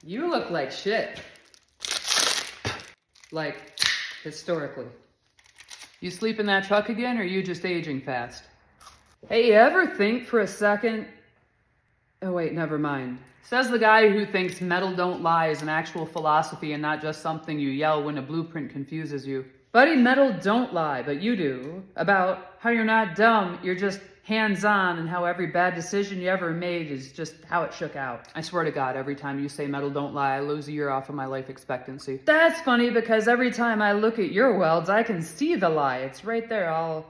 You look like shit. Like, historically. You sleep in that truck again, or are you just aging fast? Hey, you ever think for a second... Oh wait, never mind. Says the guy who thinks metal don't lie is an actual philosophy and not just something you yell when a blueprint confuses you. Buddy, metal don't lie, but you do. About how you're not dumb, you're just hands-on, and how every bad decision you ever made is just how it shook out. I swear to God, every time you say metal don't lie, I lose a year off of my life expectancy. That's funny because every time I look at your welds, I can see the lie. It's right there, all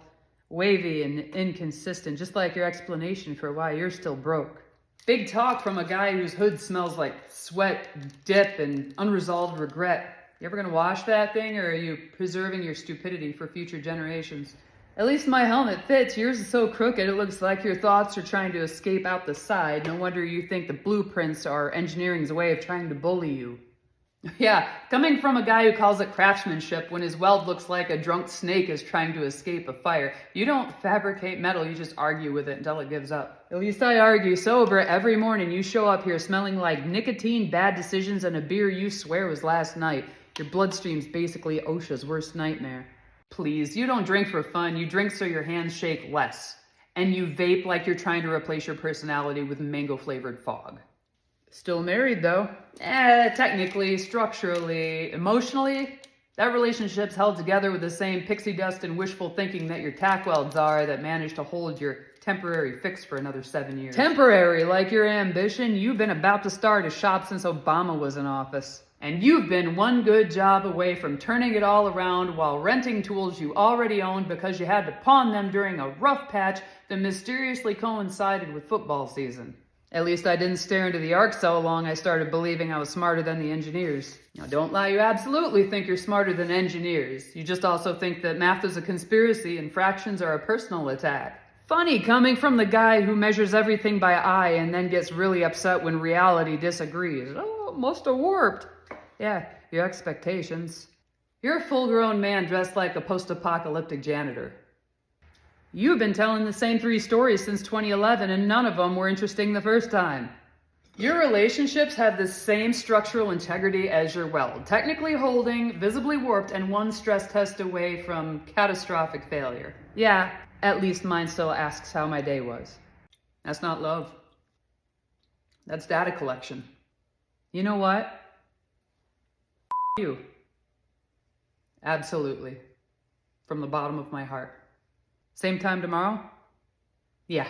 wavy and inconsistent, just like your explanation for why you're still broke. Big talk from a guy whose hood smells like sweat, dip, and unresolved regret. You ever gonna wash that thing, or are you preserving your stupidity for future generations? At least my helmet fits. Yours is so crooked it looks like your thoughts are trying to escape out the side. No wonder you think the blueprints are engineering's way of trying to bully you. Yeah, coming from a guy who calls it craftsmanship when his weld looks like a drunk snake is trying to escape a fire. You don't fabricate metal, you just argue with it until it gives up. At least I argue sober. Every morning you show up here smelling like nicotine, bad decisions, and a beer you swear was last night. Your bloodstream's basically OSHA's worst nightmare. Please, you don't drink for fun, you drink so your hands shake less. And you vape like you're trying to replace your personality with mango-flavored fog. Still married, though. Technically, structurally, emotionally, that relationship's held together with the same pixie dust and wishful thinking that your tack welds are that managed to hold your temporary fix for another 7 years. Temporary, like your ambition? You've been about to start a shop since Obama was in office. And you've been one good job away from turning it all around while renting tools you already owned because you had to pawn them during a rough patch that mysteriously coincided with football season. At least I didn't stare into the arc so long I started believing I was smarter than the engineers. Now don't lie, you absolutely think you're smarter than engineers. You just also think that math is a conspiracy and fractions are a personal attack. Funny coming from the guy who measures everything by eye and then gets really upset when reality disagrees. Oh, must have warped. Yeah, your expectations. You're a full-grown man dressed like a post-apocalyptic janitor. You've been telling the same 3 stories since 2011 and none of them were interesting the first time. Your relationships have the same structural integrity as your weld, technically holding, visibly warped, and one stress test away from catastrophic failure. Yeah, at least mine still asks how my day was. That's not love. That's data collection. You know what? You. Absolutely. From the bottom of my heart. Same time tomorrow? Yeah.